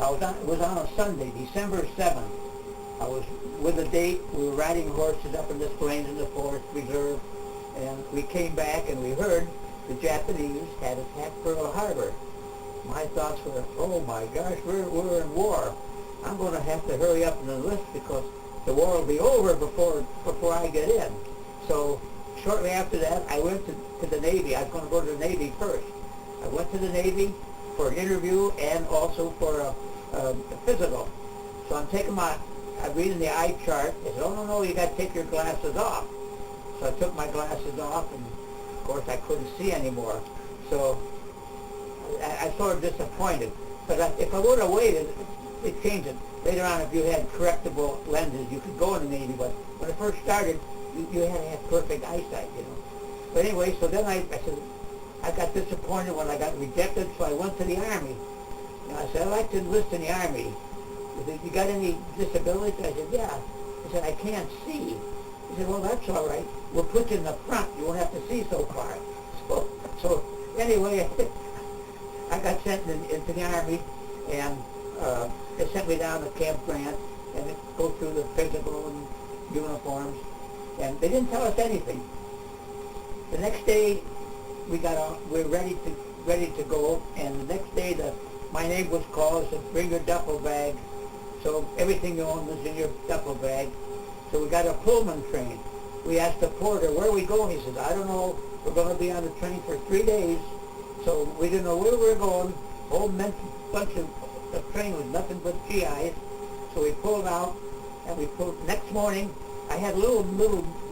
It was on a Sunday, December 7th. I was with a date. We were riding horses up in this plains in the forest reserve, and we came back and we heard the Japanese had attacked Pearl Harbor. My thoughts were, oh my gosh, we're in war. I'm going to have to hurry up and enlist because the war will be over before I get in. So shortly after that, I went to the Navy. I was going to go to the Navy first. I went to the Navy for an interview and also for a physical. So I'm reading the eye chart. They said, oh no, you got to take your glasses off. So I took my glasses off, and of course I couldn't see anymore. So I sort of disappointed. But if I would have waited, it changed it. Later on, if you had correctable lenses, you could go in the Navy. But when I first started, you had to have perfect eyesight, you know. But anyway, so then I said, I got disappointed when I got rejected, so I went to the Army. And I said, I'd like to enlist in the Army. He said, you got any disabilities? I said, yeah. He said, I can't see. He said, well, that's all right. We'll put you in the front. You won't have to see so far. So anyway, I got sent into the Army, and they sent me down to Camp Grant, and go through the physical and uniforms, and they didn't tell us anything. The next day, we were ready to go, and the next day my name was called, said, bring your duffel bag. So everything you own was in your duffel bag. So we got a Pullman train. We asked the porter, where are we going? He says, I don't know. We're going to be on the train for 3 days. So we didn't know where we were going. Whole bunch of the train was nothing but GIs. So we pulled out, and next morning, I had a little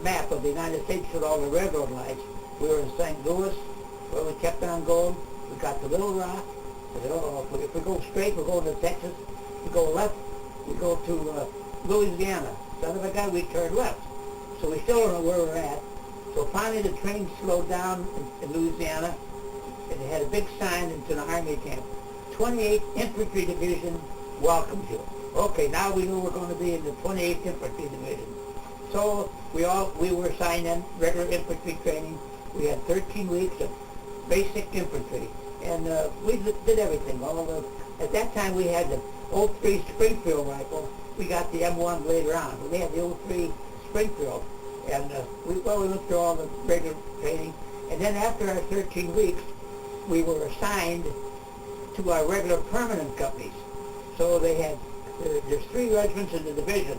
map of the United States with all the railroad lights. We were in St. Louis, where we kept on going. We got to Little Rock. I said, oh, if we go straight, we're going to Texas. If we go left, we go to Louisiana. Son of a gun, we turned left. So we still don't know where we're at. So finally the train slowed down in Louisiana, and they had a big sign into the Army camp. 28th Infantry Division welcomes you. Okay, now we know we're going to be in the 28th Infantry Division. So we were assigned in regular infantry training. We had 13 weeks of basic infantry, and we did everything. At that time we had the 03 Springfield rifle. We got the M1 later on, but we had the 03 Springfield, and we went through all the regular training. And then after our 13 weeks, we were assigned to our regular permanent companies. So they had there's 3 regiments in the division.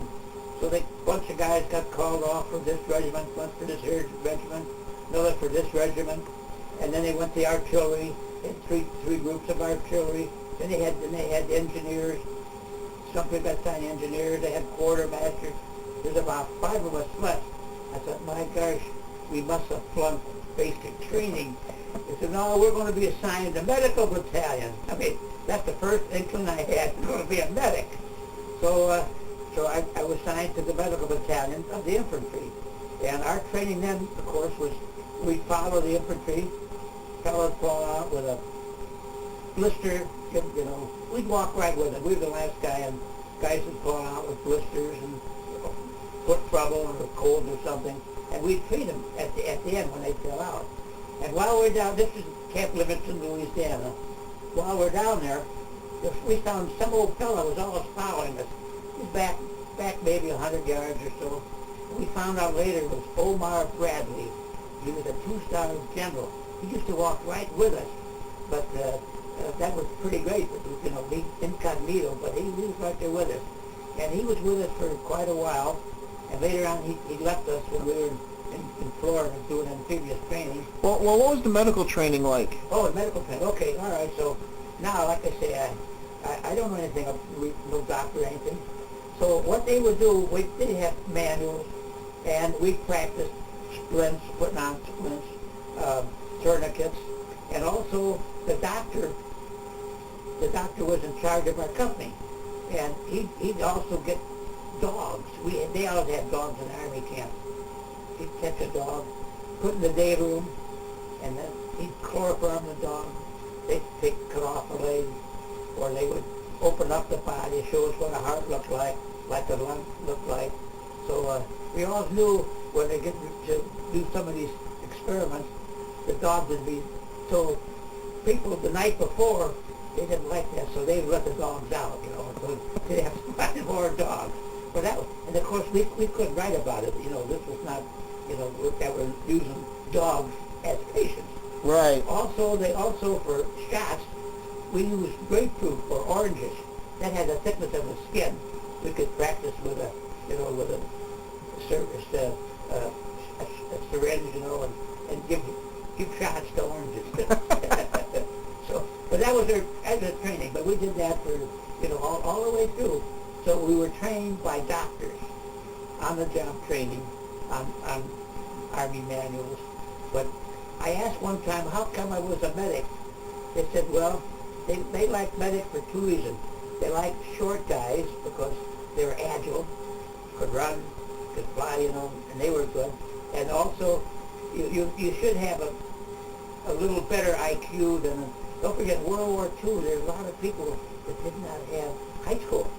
So a bunch of guys got called off for this regiment, one for this regiment, another for this regiment, and then they went to the artillery. They had three groups of artillery. Then they had engineers. Some people got assigned engineers. They had quartermasters. There's about 5 of us left. I thought, my gosh, we must have flunked basic training. They said, no, we're going to be assigned to medical battalion. I mean, that's the first inkling I had. I'm going to be a medic. So I was assigned to the medical battalion of the infantry. And our training then, of course, was we'd follow the infantry. Fellas fall out with a blister, you know. We'd walk right with it. We were the last guy, and guys would fall out with blisters and foot trouble or cold or something. And we'd treat them at the end when they fell out. And while we're down, this is Camp Livingston, Louisiana. While we're down there, we found some old fellow was always following us. He was back maybe 100 yards or so. We found out later it was Omar Bradley. He was a 2-star general. He used to walk right with us, but that was pretty great. You know, he incognito, but he was right there with us. And he was with us for quite a while. And later on, he left us when we were in Florida doing amphibious training. Well, what was the medical training like? Oh, the medical training. Okay, all right. So now, like I say, I don't know anything, no doctor or anything. So what they would do, they have manuals, and we practiced splints, putting on splints, tourniquets, and also the doctor was in charge of our company, and he'd also get dogs. They always had dogs in the Army camp. He'd catch a dog, put in the day room, and then he'd chloroform the dog. They'd cut off a leg, or they would open up the body, show us what a heart looked like a lung looked like. So we always knew when they get to do some of these experiments, the dogs would be told. People the night before they didn't like that, so they let the dogs out, you know, so they'd have to find more dogs. But that, and of course we couldn't write about it, you know, this was not, you know, that we're using dogs as patients. Right. Also, for shots, we used grapefruit or oranges. That had the thickness of the skin. We could practice with a, you know, with a syringe, you know, and give shots to oranges. So, but that was our training. But we did that for, you know, all the way through. So we were trained by doctors, on-the-job training, on Army manuals. But I asked one time, how come I was a medic? They said, well, they liked medics for two reasons. They liked short guys because they were agile, could run, could fly, you know, and they were good. And also, you should have a little better IQ than, don't forget, World War II, there's a lot of people that did not have high school.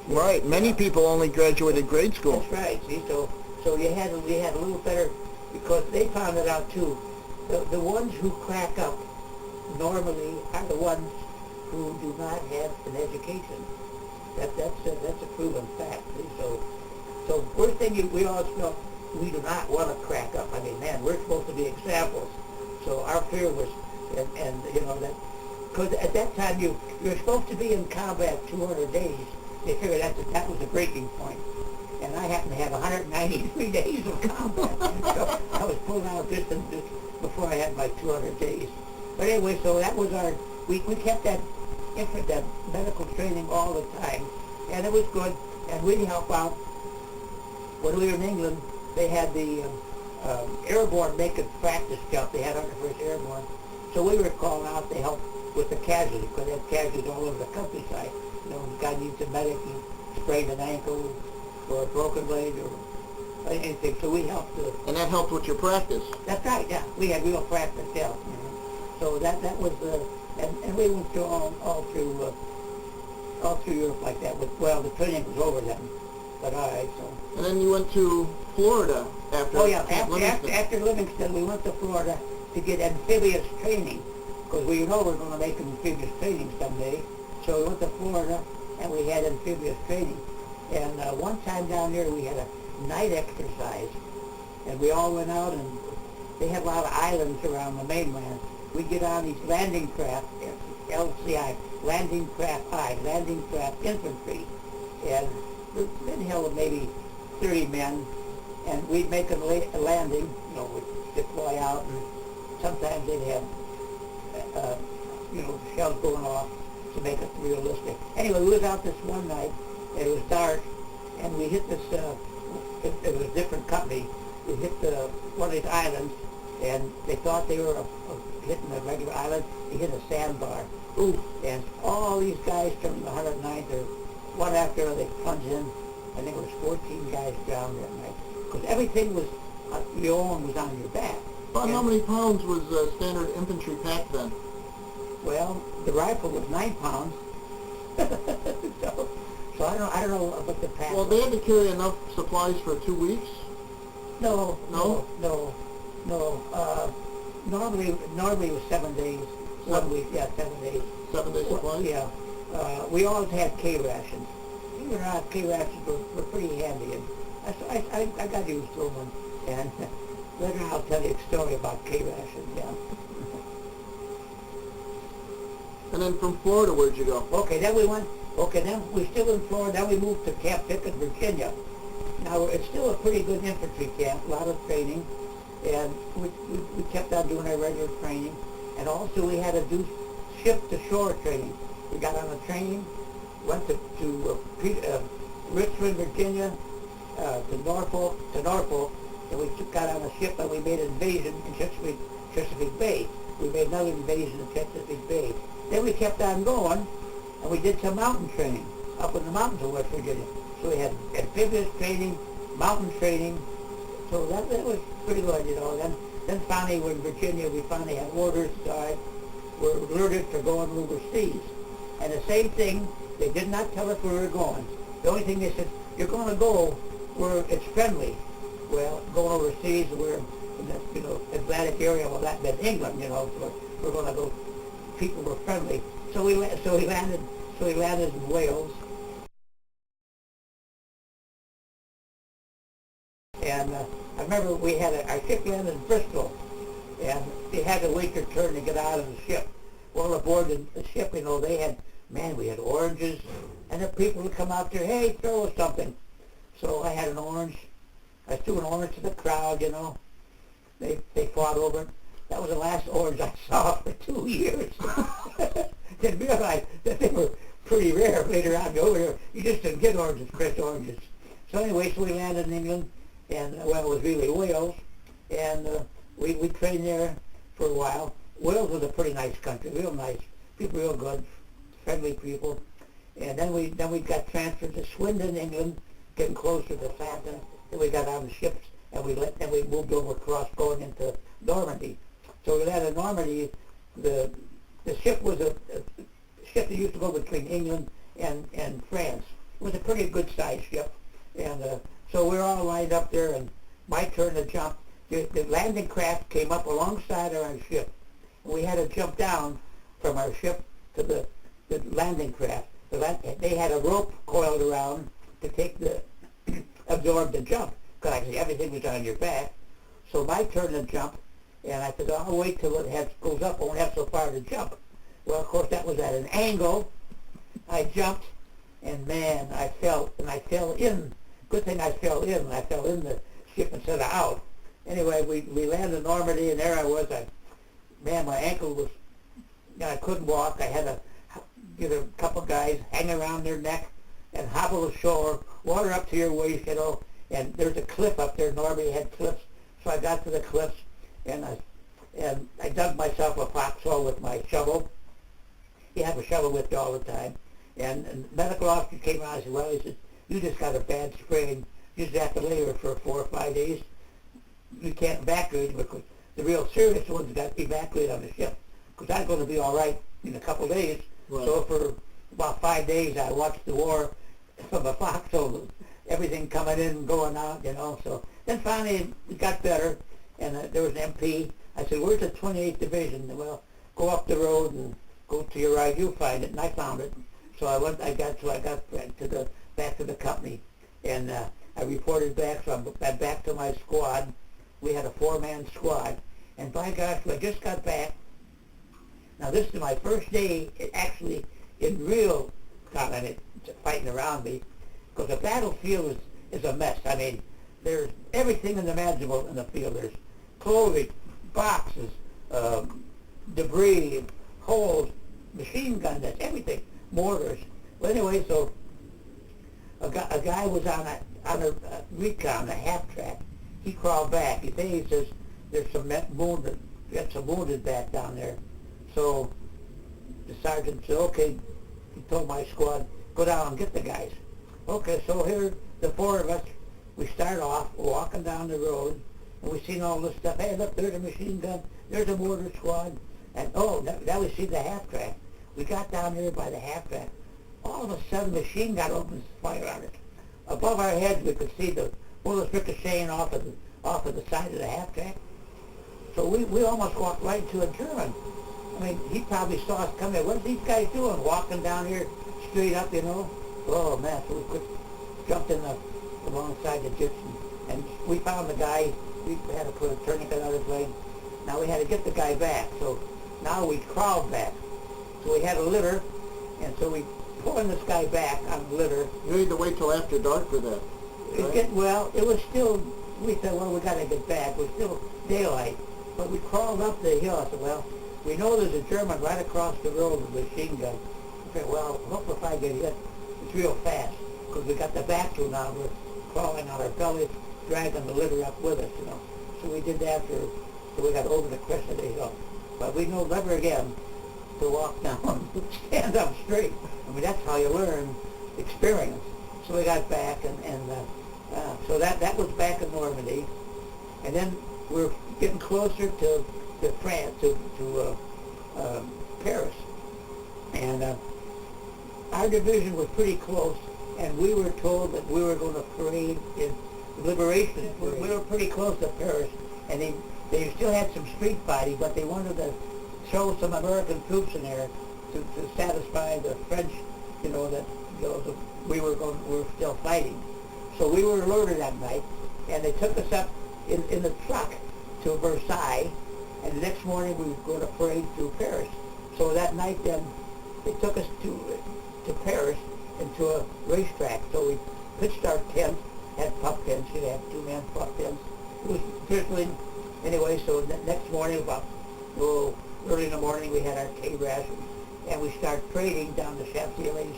Right. Many people only graduated grade school. That's right. See, so we had a little better, because they found it out too. The ones who crack up normally are the ones who do not have an education. That's a proven fact. See? So first thing we always know, we do not want to crack up. I mean, man, we're supposed to be examples. So our fear was, and you know that, because at that time you're supposed to be in combat 200 days. They figured that was a breaking point. And I happened to have 193 days of combat. So I was pulled out just before I had my 200 days. But anyway, so that was we kept that medical training all the time. And it was good. And we'd help out. When we were in England, they had the airborne naked practice jump. They had 101st Airborne. So we were called out to help with the casualties, because they had casualties all over the countryside. You know, the guy needs a medic, he sprained an ankle or a broken leg or anything. So we helped. And that helped with your practice. That's right. Yeah, we had real practice help. You know? So that was and we went through all through Europe like that. Well, the training was over then. But all right. So. And then you went to Florida after. Oh yeah, after Livingston, we went to Florida to get amphibious training, because we know we're going to make amphibious training someday. So we went to Florida, and we had amphibious training. And one time down there, we had a night exercise, and we all went out, and they had a lot of islands around the mainland. We'd get on these landing craft, LCI, landing craft infantry, and we'd held maybe 30 men, and we'd make a landing, you know, we'd deploy out, and sometimes they'd have, you know, shells going off to make it realistic. Anyway, we was out this one night, and it was dark, and we hit this, it was a different company. We hit one of these islands, and they thought they were hitting a regular island. They hit a sandbar. Ooh, and all these guys from the 109th, or one after another, they plunged in, and there was 14 guys drowned that night. Because everything was, your own was on your back. About how many pounds was standard infantry pack then? Well, the rifle was 9 pounds. so I don't know what the pack Well, was. they had to carry enough supplies for 2 weeks? No. No. Normally it was 7 days. 1 week, yeah, 7 days. 7 day supplies? Yeah. We always had K rations. Even our K rations were pretty handy, and I got used to them. And later on I'll tell you a story about K rations. Yeah. And then from Florida, where'd you go? Okay, then we went. Okay, then we're still in Florida. Then we moved to Camp Pickett, Virginia. Now it's still a pretty good infantry camp. A lot of training, and we kept on doing our regular training. And also we had to do ship-to-shore training. We got on a train, went to Richmond, Virginia, to Norfolk, and we got on a ship and we made an invasion in Chesapeake Bay. We made another invasion in Chesapeake Bay. Then we kept on going, and we did some mountain training up in the mountains of West Virginia. So we had amphibious training, mountain training. So that was pretty good, you know. Then finally, we're in Virginia, we finally had orders. We're alerted for going overseas. And the same thing, they did not tell us where we were going. The only thing they said, you're going to go where it's friendly. Well, going overseas, we're in the, you know, Atlantic area. Well, that meant England, you know. So we're going to go. People were friendly. So we landed in Wales, and I remember our ship landed in Bristol, and they had to wait their turn to get out of the ship. Well, aboard the ship, they had, man, we had oranges, and the people would come out there, hey, throw us something. So I had an orange. I threw an orange to the crowd, They fought over it. That was the last orange I saw for 2 years. Didn't realize that they were pretty rare later on. You just didn't get oranges, fresh oranges. So anyway, we landed in England, and it was really Wales, and we trained there for a while. Wales was a pretty nice country, real nice. People real good, friendly people. And then we got transferred to Swindon, England, getting closer to Southampton. Then we got on the ships, and we moved over across going into Normandy. So we landed in Normandy. The ship was a ship that used to go between England and France. It was a pretty good sized ship. And so we were all lined up there, and my turn to jump. The landing craft came up alongside our ship. And we had to jump down from our ship to the landing craft. They had a rope coiled around to absorb the jump, because everything was on your back. So my turn to jump, and I said, I'll wait till it goes up. I won't have so far to jump. Well, of course, that was at an angle. I jumped, and man, I fell in. Good thing I fell in. I fell in the ship instead of out. Anyway, we landed in Normandy, and there I was. My ankle was, I couldn't walk. I had to get a couple guys hang around their neck and hobble ashore, water up to your waist, and there's a cliff up there. Normandy had cliffs. So I got to the cliffs, and I dug myself a foxhole with my shovel. You have a shovel with you all the time. And the medical officer came around and said, well, he said, you just got a bad sprain. You just have to lay here for 4 or 5 days. You can't evacuate, because the real serious ones got to be evacuated on the ship, because I'm going to be all right in a couple days. Right. So for about 5 days, I watched the war from a foxhole, everything coming in and going out, So then finally it got better, and there was an MP. I said, where's the 28th Division? Well, go up the road and go to your right, you'll find it. And I found it. So I got back to the company, and I reported back. So I'm back to my squad. We had a 4-man squad, and by gosh, I just got back. Now this is my first day actually in real combat, fighting around me, because the battlefield is a mess. I mean, there's everything imaginable in the field. There's clothing, boxes, debris, holes, machine gun nets, everything, mortars. Well, anyway, so a guy was on a recon, a half track. He crawled back. He says there's some wounded. We got some wounded back down there. So the sergeant said, okay. He told my squad, go down and get the guys. Okay, so here, the 4 of us, we start off walking down the road, and we seen all this stuff. Hey, look, there's a machine gun. There's a mortar squad. And now we see the half track. We got down there by the half track. All of a sudden, the machine gun opens fire on it. Above our heads, we could see the bullets ricocheting off of the side of the half track. So we almost walked right into a German. I mean, he probably saw us coming. What are these guys doing? Walking down here straight up, Oh, man, so we jumped in alongside the gypsy, and we found the guy. We had to put a tourniquet on his leg. Now we had to get the guy back. So now we crawled back. So we had a litter, and so we pulling this guy back on the litter. You need to wait till after dark for that. Right? It was still, we said, well, we got to get back. It was still daylight. But we crawled up the hill. I said, well, we know there's a German right across the road with a machine gun. I said, well, hope if I get hit, it's real fast, because we got the back to now. We're crawling on our bellies, dragging the litter up with us, So we did that so we got over the crest of the hill. But we know never again to walk down, stand up straight. I mean, that's how you learn experience. So we got back, and so that was back in Normandy. And then we're getting closer to France, to Paris. And our division was pretty close, and we were told that we were going to parade in Liberation. We were pretty close to Paris, and they still had some street fighting, but they wanted to show some American troops in there, to satisfy the French, that we were still fighting. So we were alerted that night, and they took us up in the truck to Versailles, and the next morning we would go to parade through Paris. So that night then, they took us to Paris and to a racetrack. So we pitched our tent, had pup tents, you had two-man pup tents. It was drizzling anyway, so the next morning, about early in the morning, we had our K rations, and we started parading down the Champs-Élysées,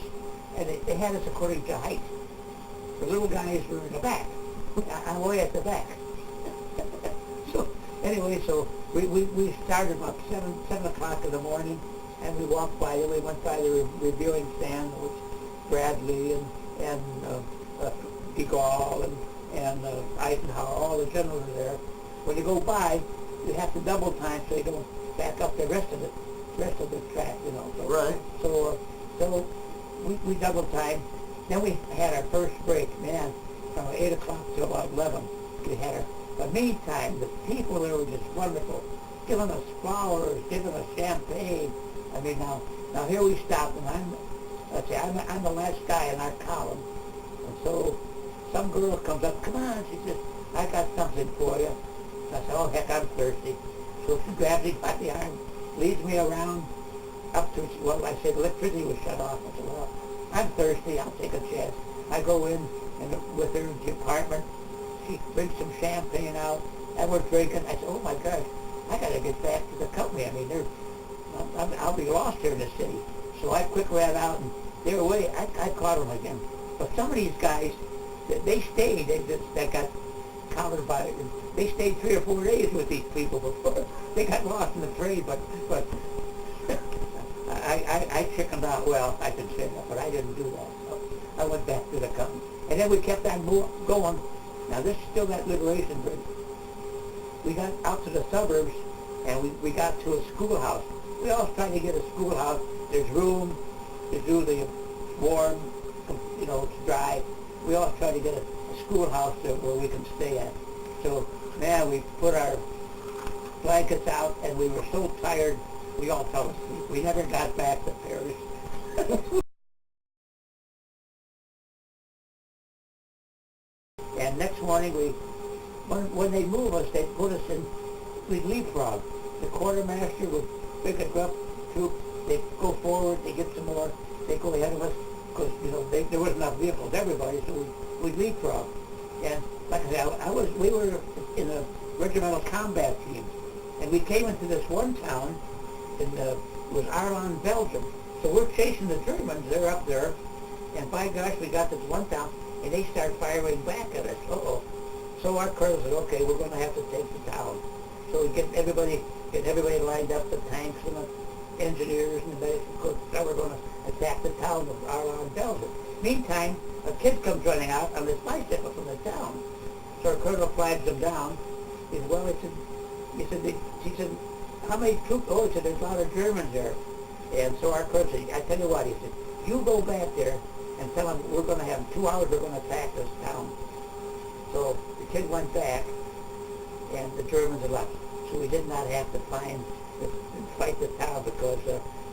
and they had us according to height. The little guys were in the back. I'm way at the back. So anyway, so we started about 7 o'clock in the morning, and we walked by, we went by the reviewing stand with Bradley and de Gaulle and Eisenhower, all the generals are there. When you go by, you have to double time so you don't back up the rest of the track, So, Right. So we double time. Then we had our first break, man, from 8 o'clock to about 11. We had our, but meantime, the people there were just wonderful, giving us flowers, giving us champagne. I mean, now here we stop, and I'm the last guy in our column. And so some girl comes up, come on, she says, I got something for you. I said, oh, heck, I'm thirsty. So she grabs me by the arm, leads me around up to, I said, electricity was shut off. I said, well, I'm thirsty, I'll take a chance. I go in, and with her in the apartment, she brings some champagne out, and we're drinking. I said, oh my gosh, I got to get back to the company. I mean, I'll be lost here in the city. So I quick ran out, and they were away. I caught them again. But some of these guys, they stayed. They got counted by it. They stayed 3 or 4 days with these people before they got lost in the trade. But I chickened out. Well, I can say that, but I didn't do that. So I went back to the company, and then we kept on going. Now this is still that Liberation Bridge. We got out to the suburbs, and we got to a schoolhouse. We always try to get a schoolhouse. There's room to do the warm, it's dry. We always try to get a schoolhouse where we can stay at. So, man, we put our blankets out, and we were so tired, we all fell asleep. We never got back to Paris. And next morning, when they move us, they put us in, we leapfrog. The quartermaster would pick us up, troop, they go forward, they get some more, they go ahead of us, because, there wasn't enough vehicles, everybody, so we leapfrog. And like I said, we were in a regimental combat team, and we came into this one town, it was Arlon, Belgium. So we're chasing the Germans, they're up there, and by gosh, we got this one town, and they start firing back at us. Uh-oh. So our colonel said, okay, we're going to have to take the town. So we get everybody lined up, the tanks and the engineers and the medics, of course, now we're going to attack the town of Arlon, Belgium. Meantime, a kid comes running out on this bicycle from the town. So our colonel flags him down. He said, well, he said, how many troops? Oh, he said, there's a lot of Germans there. And so our colonel said, I tell you what, he said, you go back there and tell them we're going to have 2 hours, we're going to attack this town. So the kid went back, and the Germans had left. So we did not have to fight the town because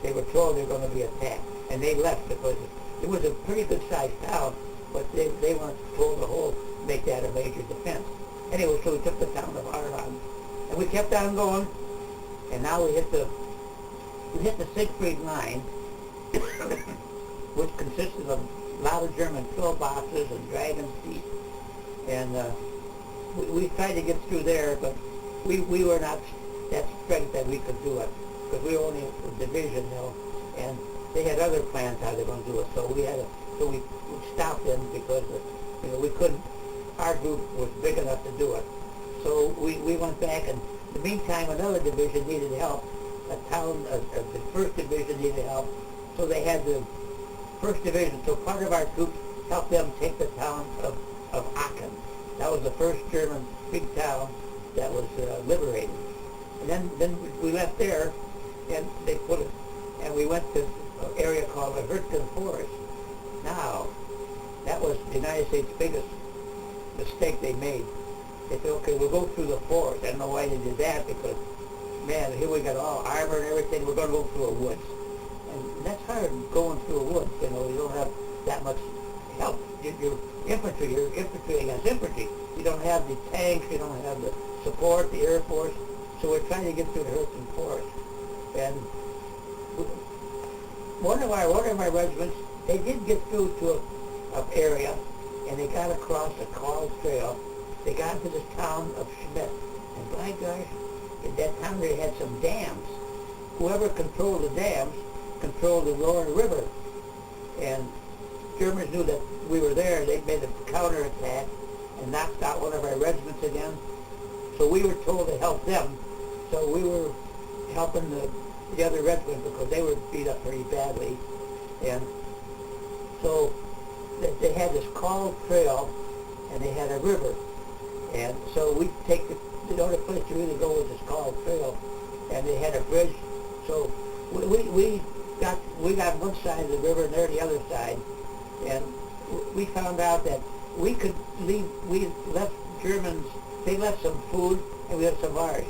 they were told they were going to be attacked. And they left because it was a pretty good-sized town, but they weren't told to make that a major defense. Anyway, so we took the town of Arlon, and we kept on going, and now we hit the Siegfried line, which consisted of a lot of German pillboxes and dragon feet, and we tried to get through there, but we were not that strength that we could do it, because we were only a division, and they had other plans how they were going to do it. So we stopped them because we couldn't. Our group was big enough to do it. So we went back, and in the meantime, another division needed help. The first division needed help, so they had the first division. So part of our troops helped them take the town of Aachen. That was the first German big town that was liberated. And then we left there, and and we went to an area called the Hürtgen Forest. Now, that was the United States' biggest mistake they made. They said, okay, we'll go through the forest. I don't know why they did that, because, man, here we got all armor and everything. We're going to go through a woods. And that's hard going through a woods, you know, you don't have that much help. You're infantry against infantry. You don't have the tanks, you don't have the support, the Air Force, so we're trying to get through the Hurston Forest. And one of my regiments, they did get through to an area, and they got across the Carl Trail. They got to this town of Schmidt, and by gosh, in that town they had some dams. Whoever controlled the dams controlled the Lower River, and Germans knew that we were there. They made a counterattack and knocked out one of our regiments again. So we were told to help them. So we were helping the other regiment because they were beat up pretty badly. And so they had this Carl Trail, and they had a river. And so we take the only place to really go was this Carl Trail, and they had a bridge. So we got one side of the river, and they're the other side. And we found out that we could leave. We left Germans. They left some food, and we had some ours.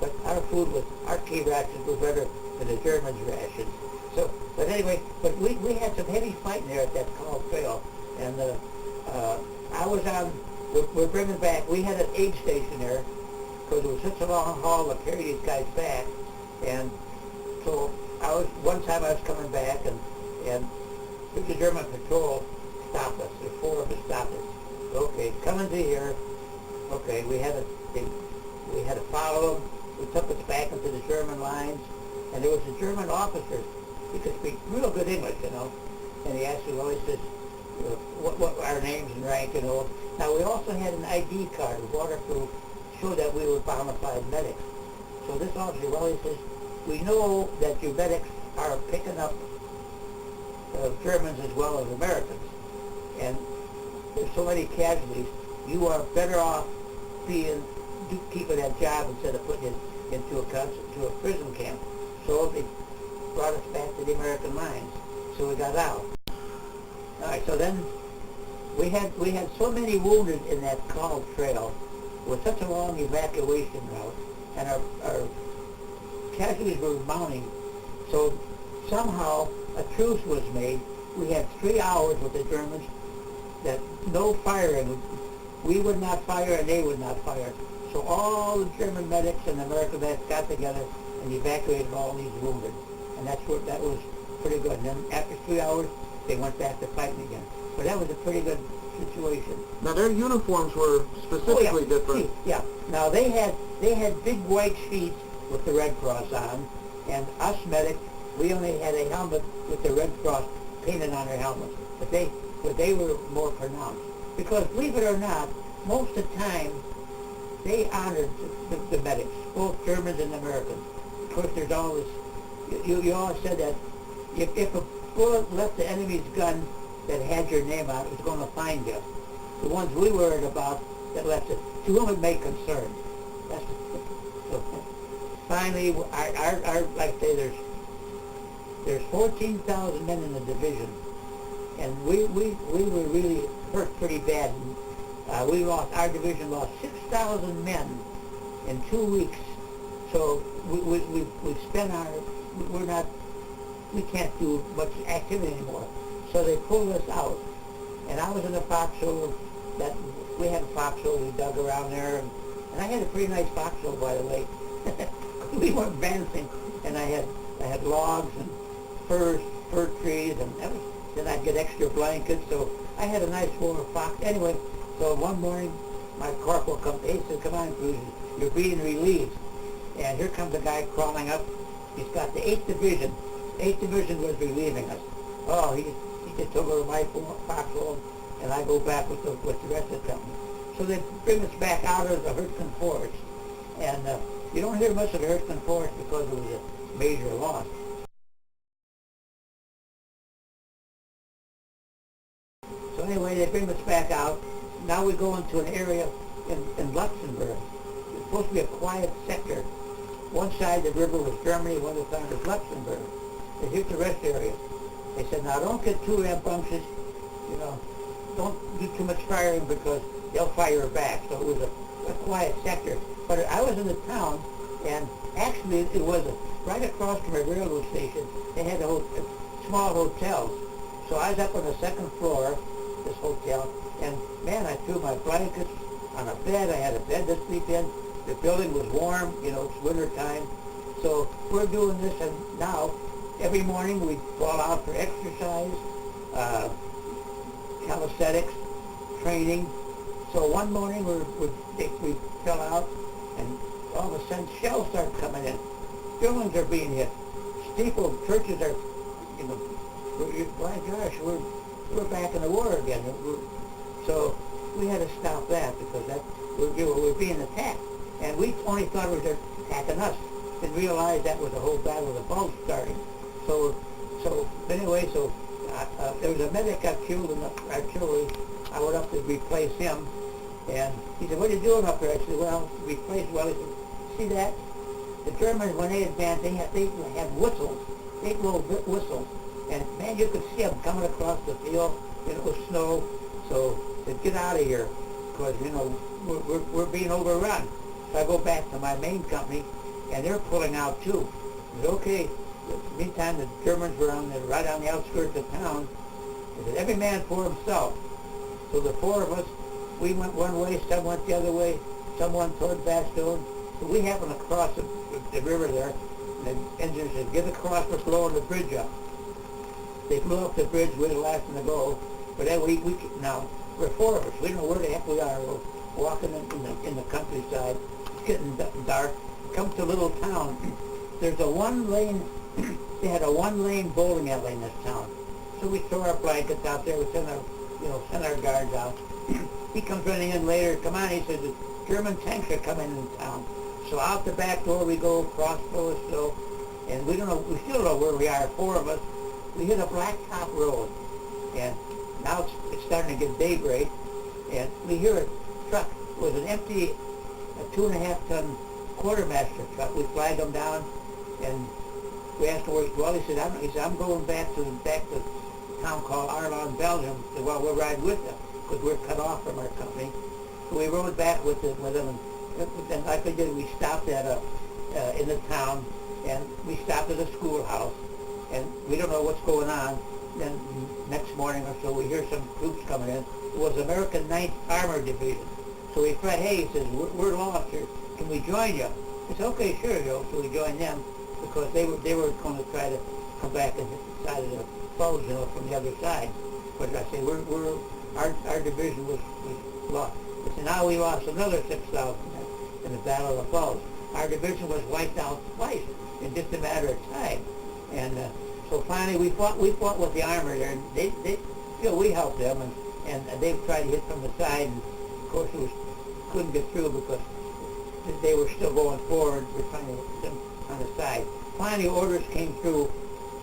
But our food was, our key rations were better than the Germans' rations. So, but anyway, but we had some heavy fighting there at that Carl Trail, and I was on. We're bringing back. We had an aid station there because it was such a long haul to carry these guys back, and so one time I was coming back, and the German patrol stopped us. There's 4 of us stopped us. Okay, coming to here. Okay, we had to follow them. We took us back into the German lines, and there was a German officer. He could speak real good English, you know, and he asked me, well, he says, what our names and rank, you know. Now, we also had an ID card, waterproof, showed that we were bona fide medics. So this officer, well, he says, we know that your medics are picking up Germans as well as Americans. And there's so many casualties, you are better off keeping that job instead of putting it into a prison camp. So they brought us back to the American lines. So we got out. All right, so then we had so many wounded in that Carl Trail with such a long evacuation route, and our casualties were mounting. So somehow a truce was made. We had 3 hours with the Germans that no firing. We would not fire and they would not fire. So all the German medics and the American medics got together and evacuated all these wounded. And that was pretty good. And then after 3 hours, they went back to fighting again. But that was a pretty good situation. Now their uniforms were specifically different. Yeah. Now they had big white sheets with the Red Cross on, and us medics, we only had a helmet with the Red Cross painted on our helmets. But they were more pronounced. Because believe it or not, most of the time they honored the medics, both Germans and Americans. Of course, there's always, you always said that if a bullet left the enemy's gun that had your name on it, was going to find you. The ones we worried about that left it, to whom it may concern. So finally, our like I say, there's 14,000 men in the division, and we were really hurt pretty bad. Our division lost 6,000 men in 2 weeks. So we spent we can't do much activity anymore. So they pulled us out. And I was in a foxhole we had a foxhole, we dug around there, and I had a pretty nice foxhole, by the way. We weren't advancing, and I had logs and fir trees, and then I'd get extra blankets, so I had a nice warm fox. Anyway, so one morning, my corporal comes, he says, come on, Kruse, you're being relieved. And here comes a guy crawling up. He's got the 8th Division. 8th Division was relieving us. Oh, he just took over my foxhole, and I go back with the rest of the company. So they bring us back out of the Hurston Forest. And you don't hear much of the Hurston Forest because it was a major loss. So anyway, they bring us back out. Now we go into an area in Luxembourg. It's supposed to be a quiet sector. One side of the river was Germany, one other side was Luxembourg. And here's the rest area. They said, now don't get too rambunctious, don't do too much firing because they'll fire back. So it was a quiet sector. But I was in the town, And actually, it was right across from a railroad station. They had small hotels. So I was up on the second floor, this hotel, and man, I threw my blankets on a bed. I had a bed to sleep in. The building was warm, it's winter time. So we're doing this, and now every morning we fall out for exercise, calisthenics, training. So one morning we fell out, and all of a sudden shells start coming in. Buildings are being hit. Steeple churches are, my gosh, we're back in the war again. So we had to stop that because we're being attacked, and we only thought it was attacking us. Didn't realize that was the whole Battle of the Bulge starting. So anyway, there was a medic got killed in the artillery. I went up to replace him, and he said, "What are you doing up there?" I said, "Well, replace." Well, he said, "See that? The Germans, when they advanced, they had whistles, big little whistles, and man, you could see them coming across the field. It was snow, so to get out of here, because we're being overrun." So I go back to my main company, and they're pulling out too. I said, "Okay." Meantime, the Germans were right on the outskirts of town. I said, "Every man for himself." So the four of us, we went one way, some went the other way, some went toward Bastogne. So we happened to cross the river there, and the engineer said, "Get across, we're blowing the bridge up." They blew up the bridge, we were the last one to go. But then now, we're four of us, we don't know where the heck we are. We're walking in the countryside, it's getting dark. Come to a little town. There's a one-lane, they had a one-lane bowling alley in this town. So we throw our blankets out there, we send our guards out. He comes running in later, "Come on," he says, "the German tanks are coming in town." So out the back door we go, across the snow, and we still don't know where we are, four of us. We hit a blacktop road, and now it's starting to get daybreak, and we hear a truck. It was an empty, 2.5-ton quartermaster truck. We flagged him down, and we asked him where. Well, he said, "I'm going back to a town called Arlon, Belgium." He said, "Well, we'll ride with them because we're cut off from our company." So we rode back with them, and like I did, we stopped in the town, and we stopped at a schoolhouse, and we don't know what's going on. Then next morning or so, we hear some troops coming in. It was American 9th Armored Division. So we cried, "Hey," he says, we're lost here. Can we join you?" I said, "Okay, sure, Joe." So we joined them because they were going to try to come back and hit the side of the bulge, from the other side. But I say, our division was lost. So now we lost another 6,000 in the Battle of the Bulge. Our division was wiped out twice in just a matter of time. And so finally we fought with the armor there, and we helped them, and they tried to hit from the side, and of course couldn't get through because they were still going forward. We're trying to hit them on the side. Finally orders came through,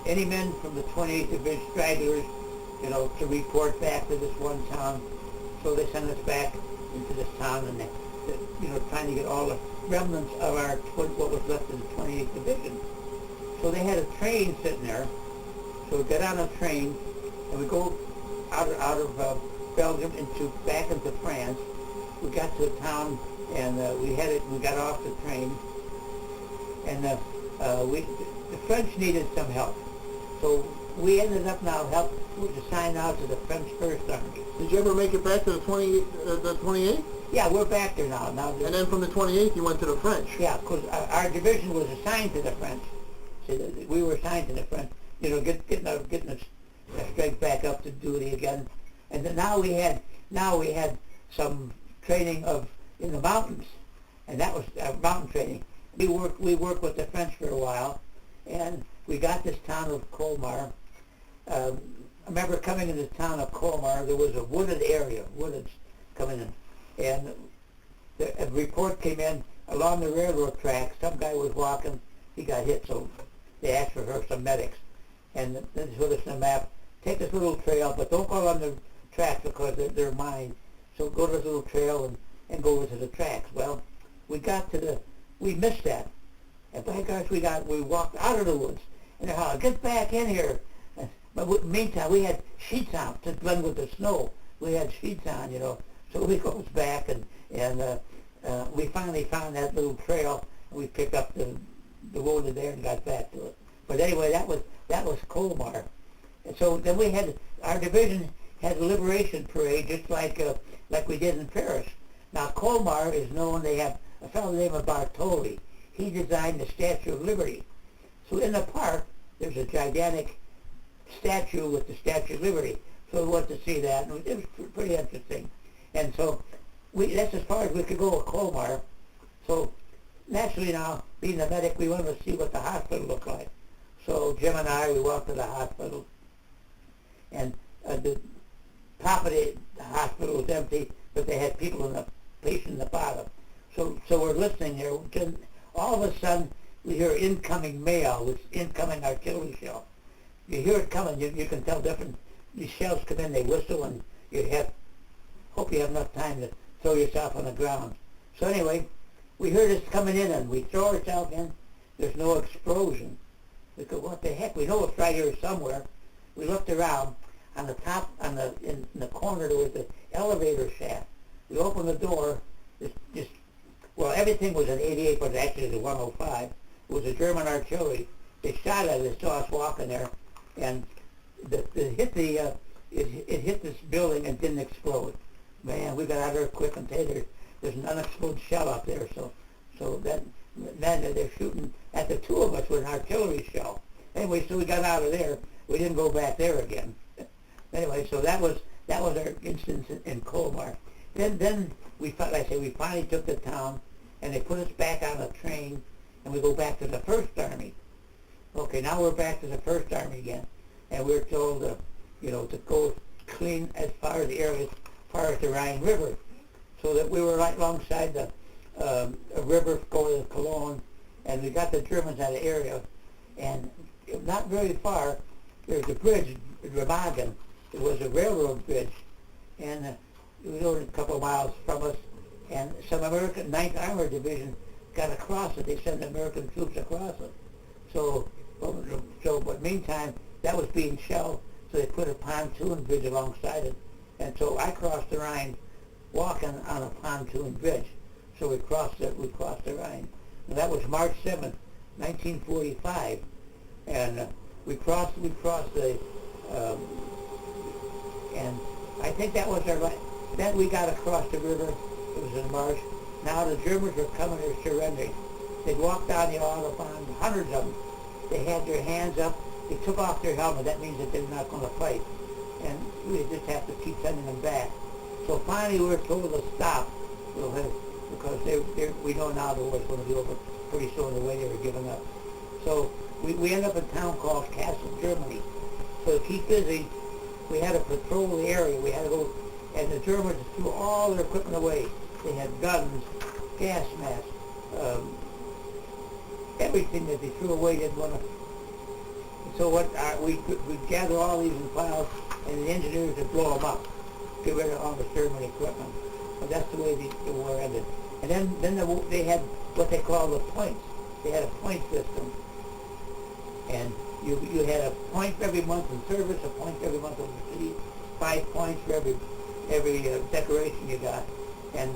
any men from the 28th Division stragglers, to report back to this one town. So they sent us back into this town, and trying to get all the remnants of what was left of the 28th Division. So they had a train sitting there. So we got on a train, and we go out of Belgium back into France. We got to a town, and we got off the train, and the French needed some help. So we ended up we was assigned out to the French First Army. Did you ever make it back to the 28th? Yeah, we're back there now. And then from the 28th, you went to the French. Yeah, because our division was assigned to the French. So we were assigned to the French. Getting our strength back up to duty again. And then now we had some training in the mountains, and that was mountain training. We worked with the French for a while, and we got this town of Colmar. I remember coming into the town of Colmar, there was a wooded area, coming in, and a report came in along the railroad track. Some guy was walking, he got hit, so they asked for some medics, and then they showed us on the map, take this little trail, but don't go on the tracks because they're mine. So go to this little trail and go over to the tracks. Well, we missed that, and by gosh, we walked out of the woods, and they're hollering, "Get back in here!" But meantime, we had sheets on to blend with the snow. We had sheets on, So we goes back, and we finally found that little trail, we picked up the wounded there and got back to it. But anyway, that was Colmar. And so then we had, our division had a liberation parade just like we did in Paris. Now Colmar is known, they have a fellow named Bartoli. He designed the Statue of Liberty. So in the park, there's a gigantic statue with the Statue of Liberty. So we went to see that, and it was pretty interesting. And so that's as far as we could go with Colmar. So naturally now, being a medic, we wanted to see what the hospital looked like. So Jim and I, we walked to the hospital, and the top of the hospital was empty, but they had patients in the bottom. So we're listening there. All of a sudden, we hear incoming mail with incoming artillery shell. You hear it coming, you can tell these shells come in, they whistle, and hope you have enough time to throw yourself on the ground. So anyway, we hear this coming in, and we throw ourselves in. There's no explosion. We go, what the heck? We know it's right here somewhere. We looked around. On the top, in the corner, there was the elevator shaft. We opened the door. Well, everything was an 88, but actually it was a 105. It was a German artillery. They shot at us, saw us walking there, and it hit this building and didn't explode. Man, we got out of there quick and there's an unexploded shell up there. So then they're shooting at the two of us with an artillery shell. Anyway, so we got out of there. We didn't go back there again. Anyway, so that was our instance in Colmar. Then we finally took the town, and they put us back on a train, and we go back to the First Army. Okay, now we're back to the First Army again, and we're told to go clean as far as the area, as far as the Rhine River, so that we were right alongside a river going to Cologne, and we got the Germans out of the area, and not very far, there's a bridge, Remagen. It was a railroad bridge, and it was only a couple of miles from us, and some American 9th Armored Division got across it. They sent American troops across it. But meantime, that was being shelled, so they put a pontoon bridge alongside it. And so I crossed the Rhine walking on a pontoon bridge. So we crossed the Rhine. And that was March 7th, 1945. And we crossed the, and I think that was our right. Then we got across the river. It was in March. Now the Germans were coming, they're surrendering. They'd walked down the Autobahn, hundreds of them. They had their hands up. They took off their helmet. That means that they're not going to fight. And we just have to keep sending them back. So finally we were told to stop, because we know now the war's going to be over pretty soon, the way they were giving up. So we ended up in a town called Castle, Germany. So to keep busy, we had to patrol the area. We had to go, and the Germans threw all their equipment away. They had guns, gas masks, everything that they threw away. Didn't want to. So we gather all these in piles, and the engineers would blow them up, get rid of all the German equipment. But that's the way the war ended. And then they had what they call the points. They had a point system, and you had a point for every month in service, a point for every month overseas, 5 points for every decoration you got. And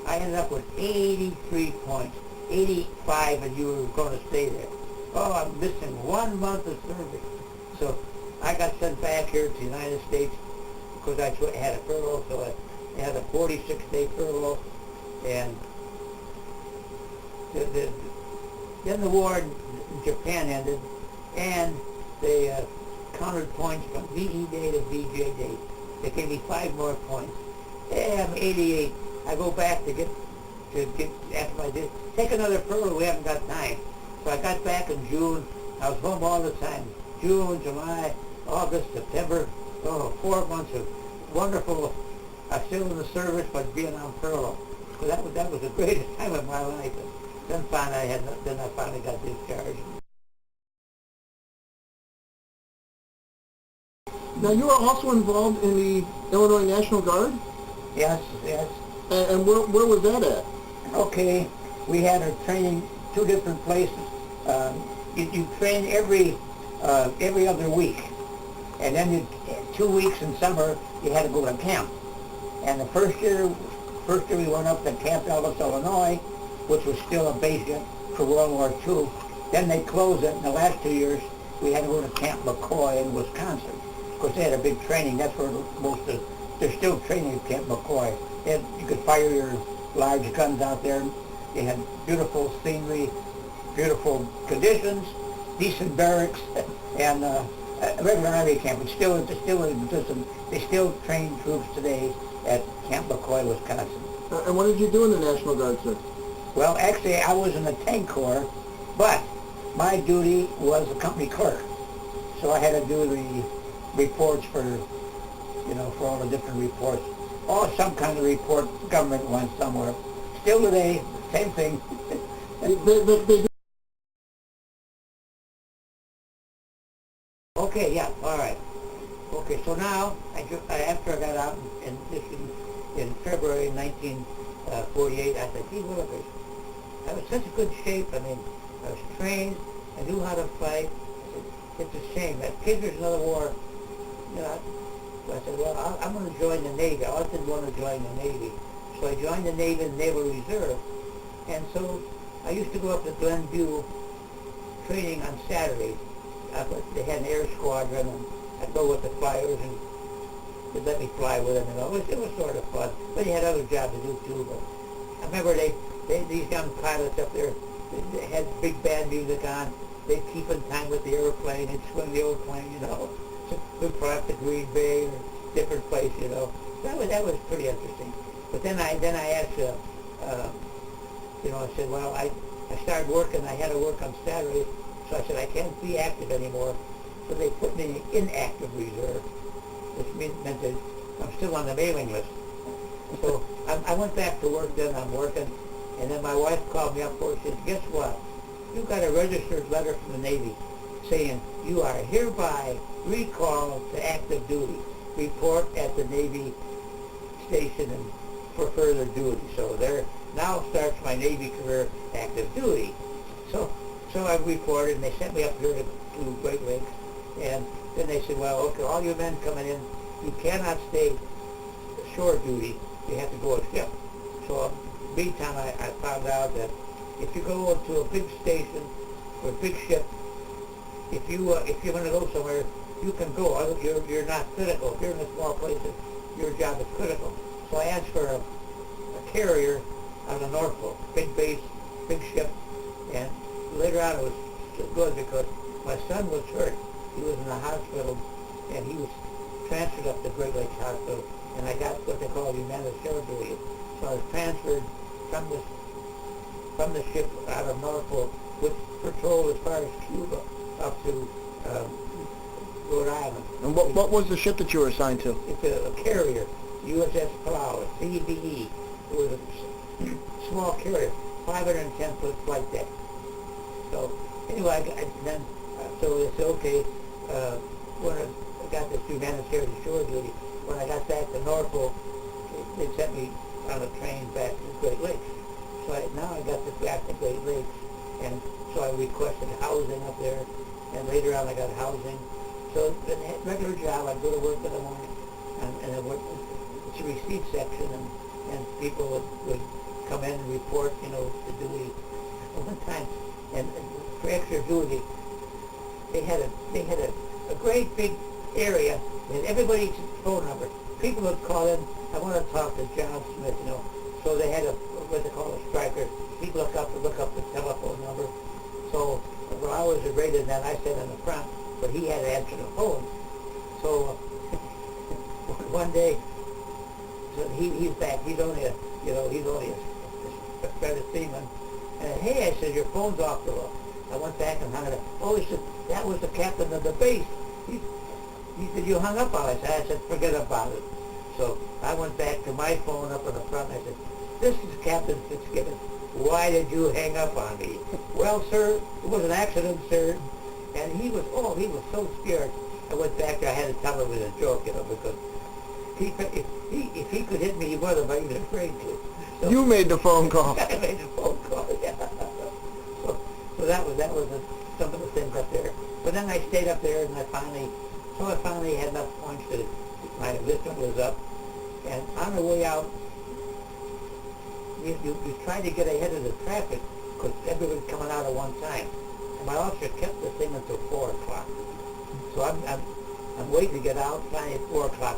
I ended up with 83 points, 85, and you were going to stay there. Oh, I'm missing 1 month of service. So I got sent back here to the United States because I had a furlough, so I had a 46-day furlough. And then the war in Japan ended, and they counted points from VE Day to VJ Day. They gave me 5 more points. Hey, I'm 88. I go back to get after my day. Take another furlough. We haven't got time. So I got back in June. I was home all the time. June, July, August, September. Oh, 4 months of wonderful. I'm still in the service, but being on furlough. So that was the greatest time of my life. And then I finally got discharged. Now, you were also involved in the Illinois National Guard? Yes. And where was that at? Okay, we had our training 2 different places. You train every other week, and then 2 weeks in summer you had to go to camp. And the first year we went up to Camp Ellis, Illinois, which was still a base yet for World War II. Then they closed it. In the last 2 years, we had to go to Camp McCoy in Wisconsin. Of course, they had a big training. That's where they're still training at Camp McCoy. You could fire your large guns out there. They had beautiful scenery, beautiful conditions, decent barracks, and a regular Army camp. It's still in existence. They still train troops today at Camp McCoy, Wisconsin. And what did you do in the National Guard, sir? Well, actually, I was in the Tank Corps, but my duty was a company clerk. So I had to do the reports for all the different reports. Or some kind of report government wants somewhere. Still today, same thing. Okay, yeah, all right. Okay, so now, after I got out in February 1948, I said, gee, look, I was such a good shape. I mean, I was trained. I knew how to fight. I said, it's a shame. If there's another war, I said, well, I'm going to join the Navy. I always didn't want to join the Navy. So I joined the Navy and Naval Reserve. And so I used to go up to Glenview training on Saturdays. They had an air squadron, and I'd go with the flyers, and they'd let me fly with them. It was sort of fun. But you had other jobs to do, too. But I remember these young pilots up there, they had big band music on. They'd keep in time with the airplane and swing the airplane, We'd fly up to Green Bay or different place, That was pretty interesting. But then I asked, I said, well, I started working. I had to work on Saturdays, so I said I can't be active anymore. So they put me in inactive reserve, which meant that I'm still on the mailing list. So I went back to work. Then I'm working, and then my wife called me up and said, guess what? You got a registered letter from the Navy saying you are hereby recalled to active duty. Report at the Navy station and for further duty. So there now starts my Navy career, active duty. So I reported, and they sent me up here to Great Lakes, and then they said, well, okay, all your men coming in, you cannot stay shore duty. You have to go aship. So meantime, I found out that if you go into a big station or a big ship, if you're going to go somewhere, you can go. You're not critical. If you're in a small place, your job is critical. So I asked for a carrier out of Norfolk, big base, big ship, and later on it was good because my son was hurt. He was in the hospital, and he was transferred up to Great Lakes Hospital, and I got what they call humanitarian leave. So I was transferred from the ship out of Norfolk, which patrolled as far as Cuba up to Rhode Island. And what was the ship that you were assigned to? It's a carrier, USS Palau, CBE. It was a small carrier, 510-foot flight deck. So anyway, so they said, okay, when I got this humanitarian shore duty, when I got back to Norfolk, they sent me on a train back to Great Lakes. So now I got this back to Great Lakes, and so I requested housing up there, and later on I got housing. So the regular job, I'd go to work in the morning, and I worked the receipt section, and people would come in and report, the duty. One time, and for extra duty, they had a great big area, and everybody's phone number. People would call in, I want to talk to John Smith, So they had what they call a striker. He'd look up the telephone number. So when I was rated that, I sat in the front, but he had to answer the phone. So one day, so he's back. He's only a better seaman. And hey, I said, your phone's off the hook. I went back and hung it up. Oh, he said, that was the captain of the base. He said, you hung up on it. I said, forget about it. So I went back to my phone up in the front, and I said, this is Captain Fitzgibbon. Why did you hang up on me? Well, sir, it was an accident, sir. And he was so scared. I went back there, I had to tell him it was a joke, because if he could hit me, he would have. I was afraid to. So, you made the phone call. I made the phone call, yeah. So that was some of the things up there. But then I stayed up there, and I finally had enough points my enlistment was up. And on the way out, you try to get ahead of the traffic because everybody's coming out at one time. And my officer kept the thing until 4 o'clock. So I'm waiting to get out, finally at 4 o'clock.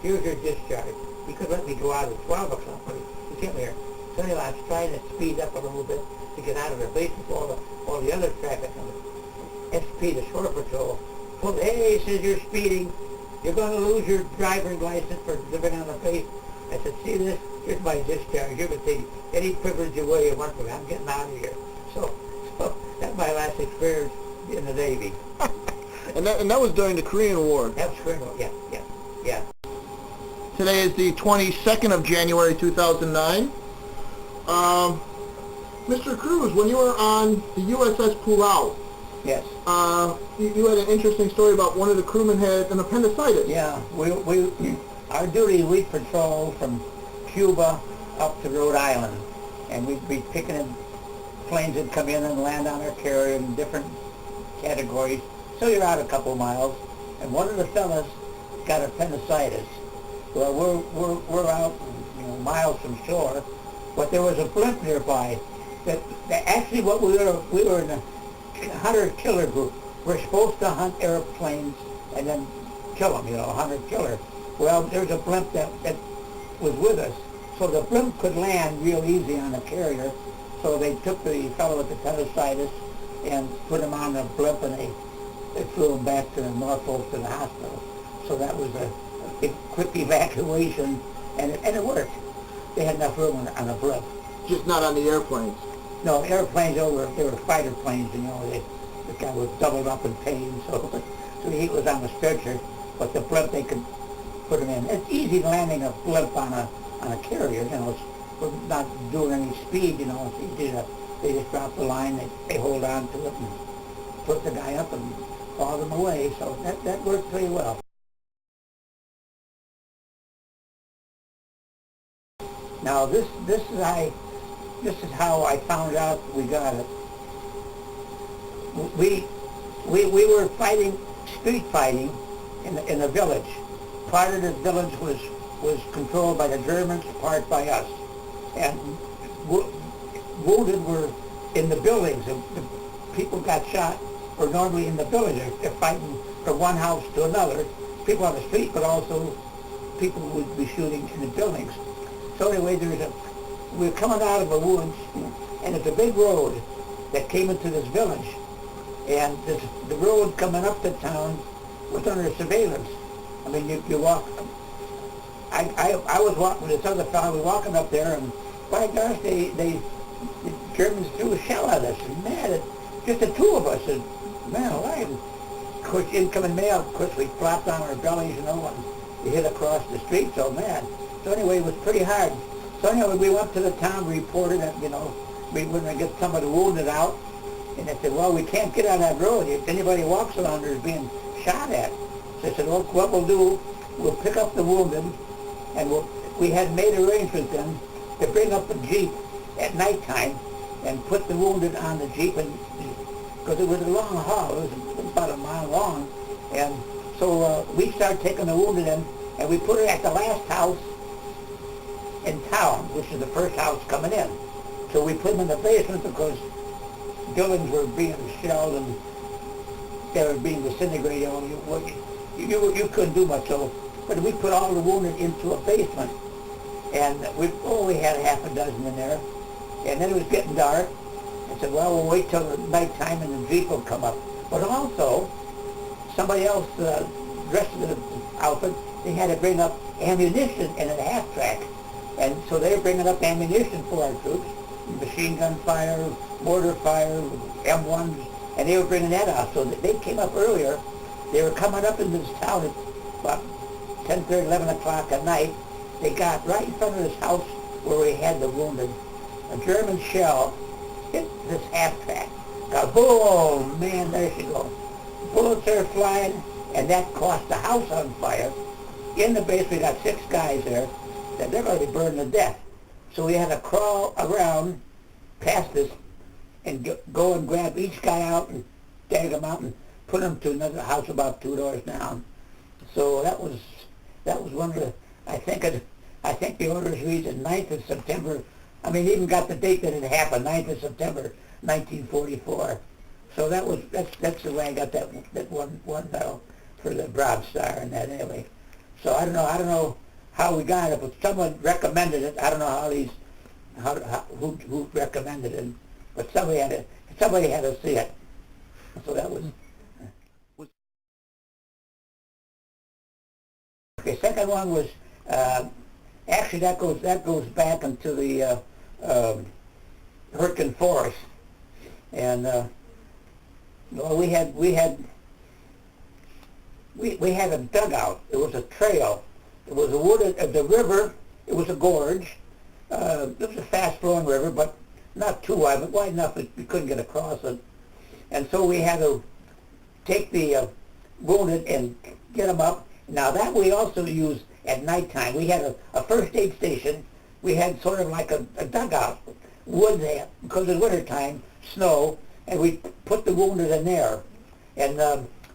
Here's your discharge. He could let me go out at 12 o'clock, but he kept me here. So anyway, I was trying to speed up a little bit to get out of the base with all the other traffic on the SP, the shore patrol. Well, hey, he says, you're speeding. You're going to lose your driver's license for living on the base. I said, see this? Here's my discharge. You can take any privilege away you want from me. I'm getting out of here. So that's my last experience in the Navy. And that was during the Korean War. That was Korean War, yeah. Today is the 22nd of January 2009. Mr. Kruse, when you were on the USS Pulau, Yes. You had an interesting story about one of the crewmen had an appendicitis. Yeah, our duty, we'd patrol from Cuba up to Rhode Island, and we'd be picking in planes that come in and land on our carrier in different categories. So you're out a couple of miles, and one of the fellas got appendicitis. Well, we're out, miles from shore, but there was a blimp nearby. That actually, what we were in a hunter-killer group. We're supposed to hunt airplanes and then kill them, hunter-killer. Well, there's a blimp that was with us, so the blimp could land real easy on the carrier. So they took the fellow with the appendicitis and put him on the blimp, and they flew him back to Norfolk to the hospital. So that was a big, quick evacuation, and it worked. They had enough room on the blimp. Just not on the airplanes. No, airplanes, they were fighter planes, the guy was doubled up in pain, so he was on a stretcher, but the blimp, they could put him in. It's easy landing a blimp on a carrier, it's not doing any speed, it's easy they just drop the line, they hold on to it and put the guy up and haul them away, so that worked pretty well. Now this is how I found out we got it. We were fighting, street fighting in a village. Part of the village was controlled by the Germans, part by us. And wounded were in the buildings. The people got shot were normally in the village. They're fighting from one house to another. People on the street, but also people would be shooting in the buildings. So anyway, we were coming out of the woods, and it's a big road that came into this village. And the road coming up to town was under surveillance. I mean, you walk. I was walking with this other fellow. We were walking up there, and by gosh, the Germans threw a shell at us. And man, just the two of us. And man alive. Of course, incoming mail. Of course, we flopped on our bellies, and we hit across the street. So man. So anyway, it was pretty hard. So anyway, we went to the town, reported that, we were going to get somebody wounded out. And they said, well, we can't get on that road. If anybody walks around there is being shot at. So they said, well, what we'll do, we'll pick up the wounded, and we had made arrangements then to bring up a Jeep at nighttime and put the wounded on the Jeep, and because it was a long haul, it was about a mile long. And so we started taking the wounded in, and we put it at the last house in town, which is the first house coming in. So we put them in the basement because buildings were being shelled and they were being disintegrated. You couldn't do much. So, but we put all the wounded into a basement, and we only had half a dozen in there. And then it was getting dark. I said, well, we'll wait till the nighttime and the Jeep will come up. But also, somebody else dressed in the outfit, they had to bring up ammunition in a half-track. And so they were bringing up ammunition for our troops, machine gun fire, mortar fire, M1s, and they were bringing that out. So they came up earlier. They were coming up into this town at about 10:30, 11 o'clock at night. They got right in front of this house where we had the wounded. A German shell hit this half-track. Got boom, man, there she goes. Bullets are flying, and that caught the house on fire. In the base, we got 6 guys there. That they're going to be burned to death. So we had to crawl around past this and go and grab each guy out and drag them out and put them to another house about 2 doors down. So that was one of the, I think the orders read the 9th of September I mean, even got the date that it happened, 9th of September, 1944. So that's the way I got that one medal for the Broad Star in that alley. So I don't know how we got it, but someone recommended it. I don't know who recommended it, but somebody had to see it. So that was. Okay, second one was actually that goes back into the Hurtgen Forest, and well, we had a dugout. It was a trail. It was a wooded the river. It was a gorge. It was a fast-flowing river, but not too wide, but wide enough that we couldn't get across it. And so we had to take the wounded and get them up. Now that we also used at nighttime. We had a first aid station. We had sort of like a dugout, wood there, because it's wintertime, snow, and we put the wounded in there. And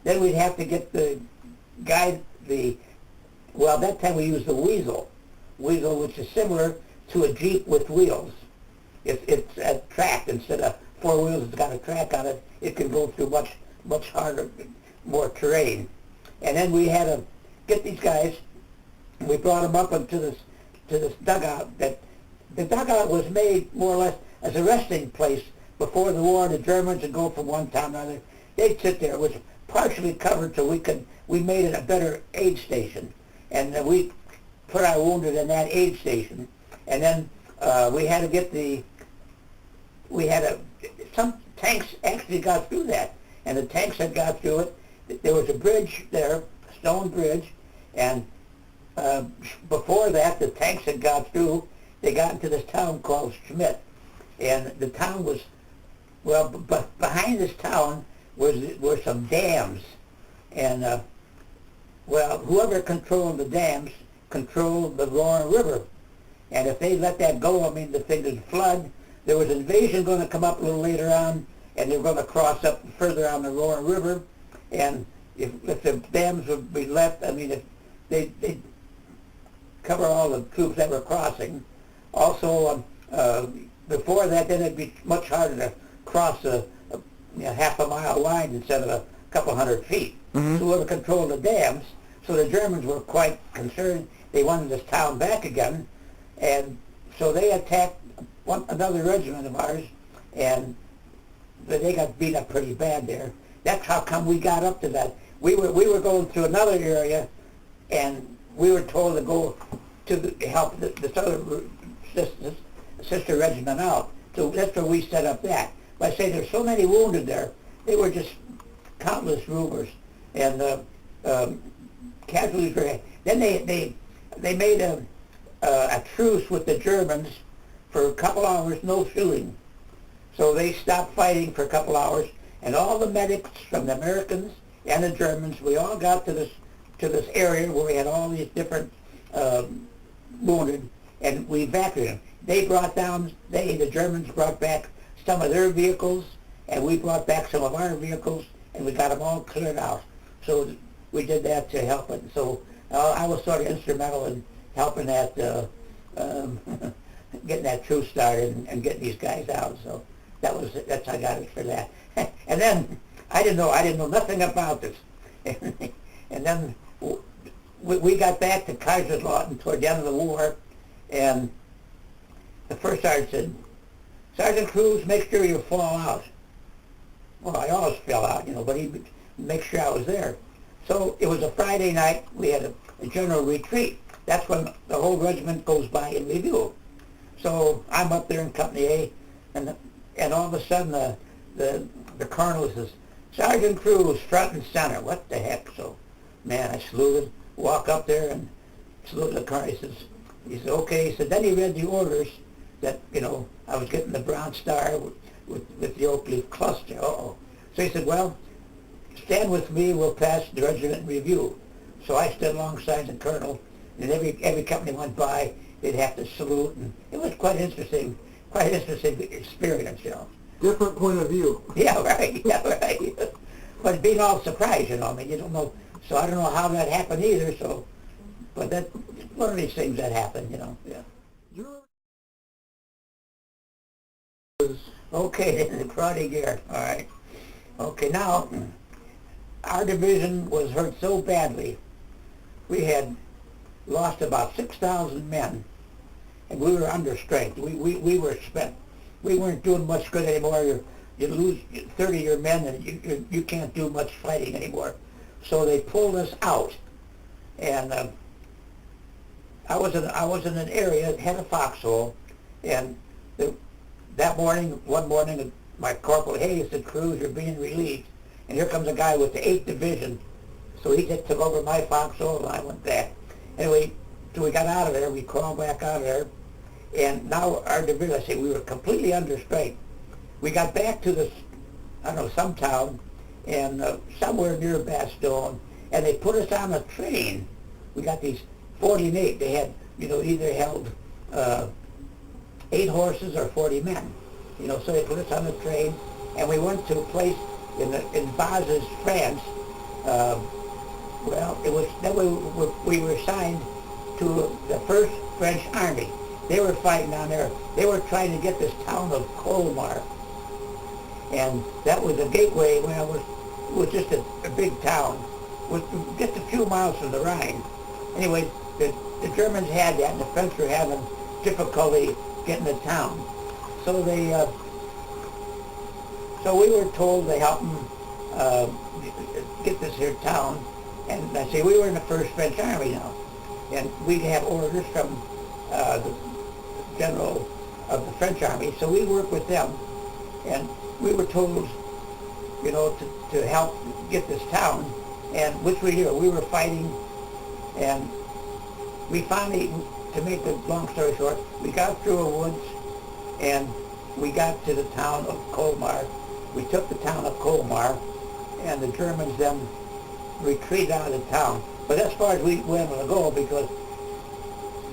then we'd have to get the guy, well, that time we used the weasel, which is similar to a Jeep with wheels. It's a track instead of four wheels. It's got a track on it. It can go through much harder, more terrain. And then we had to get these guys. We brought them up into this dugout. The dugout was made more or less as a resting place before the war. The Germans would go from one town to another. They'd sit there. It was partially covered, so we made it a better aid station, and we put our wounded in that aid station. And then we had to get some tanks actually got through that, and the tanks that got through it, there was a bridge there, a stone bridge, and before that, the tanks that got through, they got into this town called Schmidt, and the town was, well, but behind this town were some dams, and well, whoever controlled the dams controlled the Roaring River, and if they let that go, I mean, the thing would flood. There was an invasion going to come up a little later on, and they were going to cross up further on the Roaring River, and if the dams would be left, I mean, if they'd cover all the troops that were crossing. Also, before that, then it'd be much harder to cross a half a mile line instead of a couple hundred feet. Mm-hmm. So whoever controlled the dams, so the Germans were quite concerned. They wanted this town back again, and so they attacked another regiment of ours, and they got beat up pretty bad there. That's how come we got up to that. We were going through another area, and we were told to go to help this other sister regiment out. So that's where we set up that. But I say there's so many wounded there. They were just countless rumors, and casualties were. Then they made a truce with the Germans for a couple hours, no shooting. So they stopped fighting for a couple hours, and all the medics from the Americans and the Germans, we all got to this area where we had all these different wounded, and we evacuated them. The Germans brought back some of their vehicles, and we brought back some of our vehicles, and we got them all cleared out. So we did that to help it. So I was sort of instrumental in helping that, getting that truce started and getting these guys out. So that's how I got it for that. And then I didn't know nothing about this. And then we got back to Kaiserslautern toward the end of the war, and the first sergeant said, "Sergeant Kruse, make sure you fall out." Well, I always fell out, but he'd make sure I was there. So it was a Friday night. We had a general retreat. That's when the whole regiment goes by in review. So I'm up there in Company A, and all of a sudden the colonel says, "Sergeant Kruse, front and center." What the heck? So, man, I saluted, walk up there and saluted the colonel. He said, "Okay." He said, then he read the orders that, I was getting the Bronze Star with the oak leaf cluster. Uh-oh. So he said, "Well, stand with me, we'll pass the regiment review." So I stood alongside the colonel, and every company went by, they'd have to salute, and it was quite interesting experience, Different point of view. Yeah, right. But being all surprised, you don't know. So I don't know how that happened either. So, but that's one of these things that happened, yeah. Okay, the karate gear. All right. Okay, now our division was hurt so badly. We had lost about 6,000 men, and we were under strength. We were spent. We weren't doing much good anymore. You lose 30 of your men, and you can't do much fighting anymore. So they pulled us out, and I was in an area that had a foxhole, and one morning, my corporal, hey, said, Kruse, you're being relieved. And here comes a guy with the 8th Division. So he just took over my foxhole, and I went back. Anyway, so we got out of there, we crawled back out of there, and now our division, I say, we were completely under strength. We got back to this, I don't know, some town, and somewhere near Bastogne, and they put us on a train. We got these 40 and 8. They had, either held 8 horses or 40 men. So they put us on a train, and we went to a place in Bazes, France. Then we were assigned to the 1st French Army. They were fighting down there. They were trying to get this town of Colmar. And that was a gateway. Well, it was just a big town. It was just a few miles from the Rhine. Anyway, the Germans had that, and the French were having difficulty getting the town. So so we were told to help them get this here town. And I say, we were in the 1st French Army now. And we'd have orders from the general of the French Army. So we worked with them. And we were told, to help get this town. And which we did. We were fighting. And we finally, to make the long story short, we got through a woods, and we got to the town of Colmar. We took the town of Colmar, and the Germans then retreated out of the town. But as far as we were able to go, because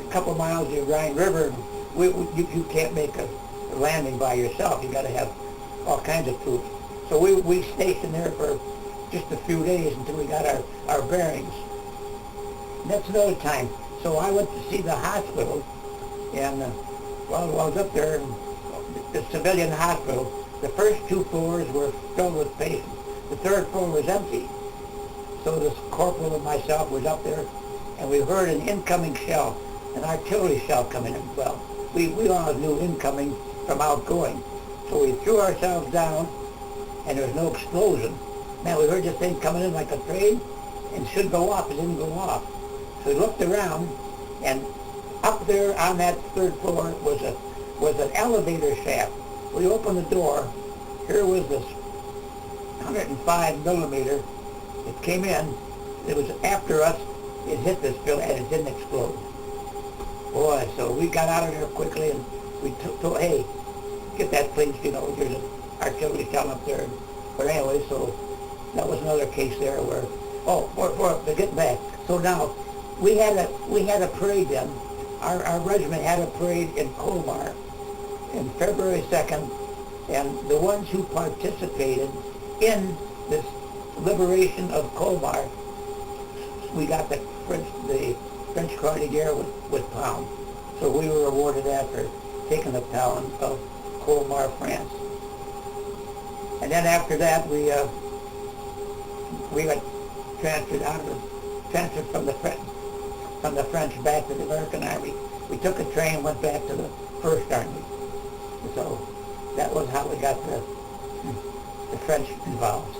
a couple miles of the Rhine River, you can't make a landing by yourself. You got to have all kinds of troops. So we stationed there for just a few days until we got our bearings. And that's another time. So I went to see the hospital, and while I was up there, in the civilian hospital, the first 2 floors were filled with patients. The 3rd floor was empty. So this corporal and myself was up there, and we heard an incoming shell, an artillery shell coming in. Well, we all knew incoming from outgoing. So we threw ourselves down, and there was no explosion. Man, we heard this thing coming in like a train, and it should go off. It didn't go off. So we looked around, and up there on that 3rd floor was an elevator shaft. We opened the door. Here was this 105 millimeter. It came in. It was after us. It hit this building, and it didn't explode. Boy, so we got out of there quickly, and we told, hey, get that please, there's an artillery shell up there. But anyway, so that was another case there where, to get back. So now, we had a parade then. Our regiment had a parade in Colmar in February 2nd, and the ones who participated in this liberation of Colmar, we got the French Karate gear with pound. So we were awarded that for taking the town of Colmar, France. And then after that, we got transferred from the French back to the American Army. We took a train, went back to the 1st Army. So that was how we got the French involved.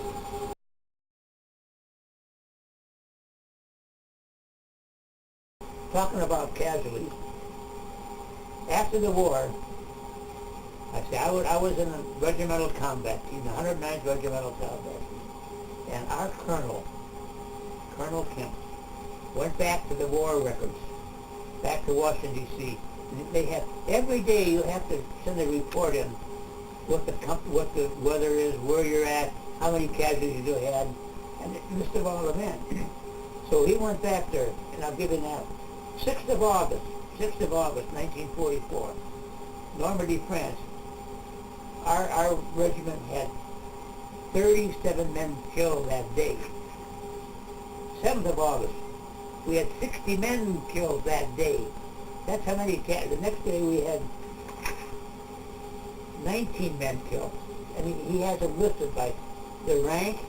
Talking about casualties, after the war, I was in a regimental combat team, the 109th Regimental Combat Team, and our Colonel Kemp, went back to the war records, back to Washington, D.C. They have, every day you have to send a report in, what the weather is, where you're at, how many casualties you had, and a list of all the men. So he went back there, and I'll give you that. 6th of August, 1944, Normandy, France. Our regiment had 37 men killed that day. 7th of August, we had 60 men killed that day. That's how many. The next day we had 19 men killed. And he has them listed by the rank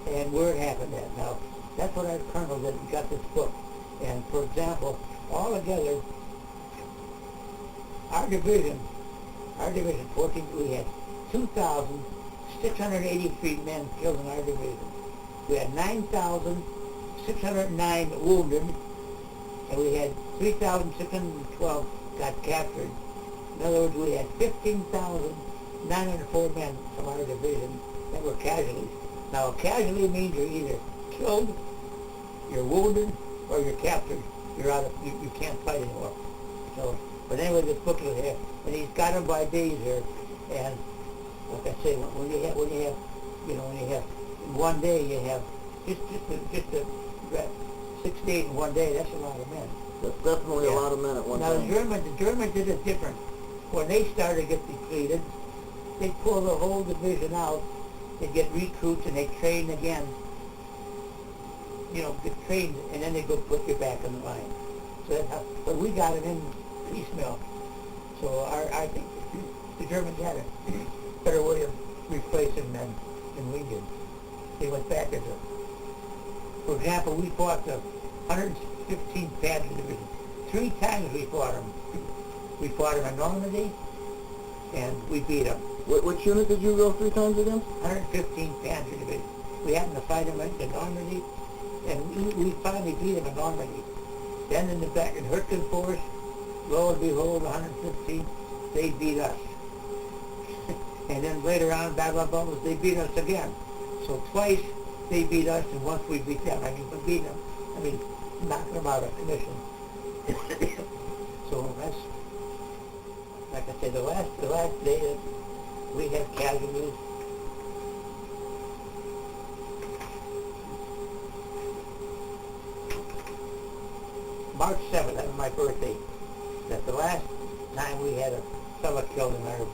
and where it happened at. Now, that's what our colonel did, got this book. And for example, all together, our division 14, we had 2,683 men killed in our division. We had 9,609 wounded, and we had 3,612 got captured. In other words, we had 15,904 men from our division that were casualties. Now, a casualty means you're either killed, you're wounded, or you're captured. You're out of, you can't fight anymore. So, but anyway, this book is here, and he's got them by days here. And like I say, when you have, in one day you have just 6 days in one day. That's a lot of men. That's definitely a lot of men at one now, time. The Germans did it different. When they started to get depleted, they pull the whole division out. They get recruits and they train again. Get trained, and then they go put you back in the line. So that's how. But we got it in piecemeal. So I think the Germans had a better way of replacing men than we did. They went back into. For example, we fought the 115th Panzer Division. 3 times we fought them. We fought them in Normandy, and we beat them. Which unit did you go 3 times against? 115th Panzer Division. We happened to fight them in Normandy, and we finally beat them in Normandy. Then in the back in Hurtgen Force, lo and behold, 115th, they beat us. And then later on, Battle of Bubbles, they beat us again. So twice they beat us, and once we beat them. We beat them. Knocking them out of commission. So that's, like I said, the last day that we had casualties. March 7th, that was my birthday. That's the last time we had a fellow killed in our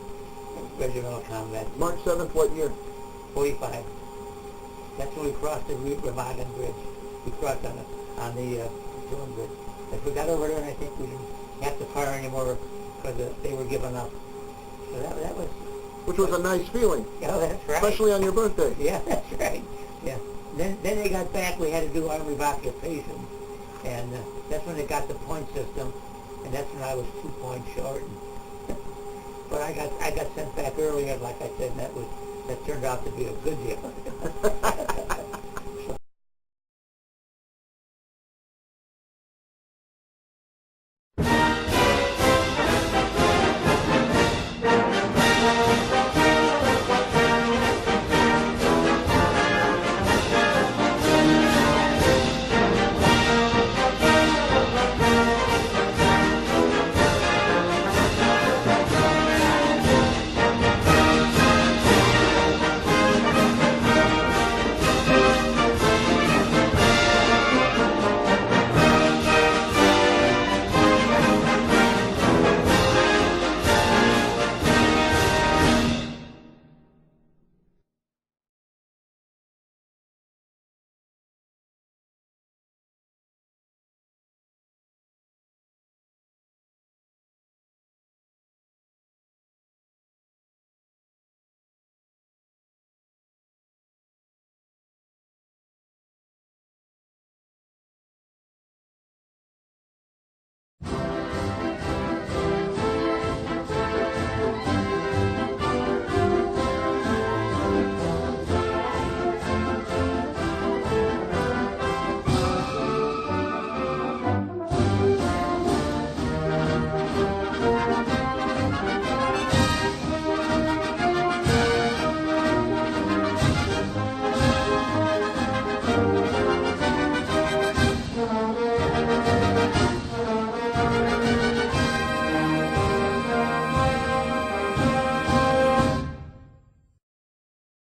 regimental combat. March 7th, what year? 45. That's when we crossed the Remagen Bridge. We crossed on the Dune Bridge. If we got over there, and I think we didn't have to fire anymore because they were giving up. So that was... Which was a nice feeling. Yeah, that's right. Especially on your birthday. Yeah, that's right. Yeah. Then they got back. We had to do army of occupation, and that's when they got the point system, and that's when I was 2 points short. But I got sent back earlier, like I said, and that turned out to be a good deal.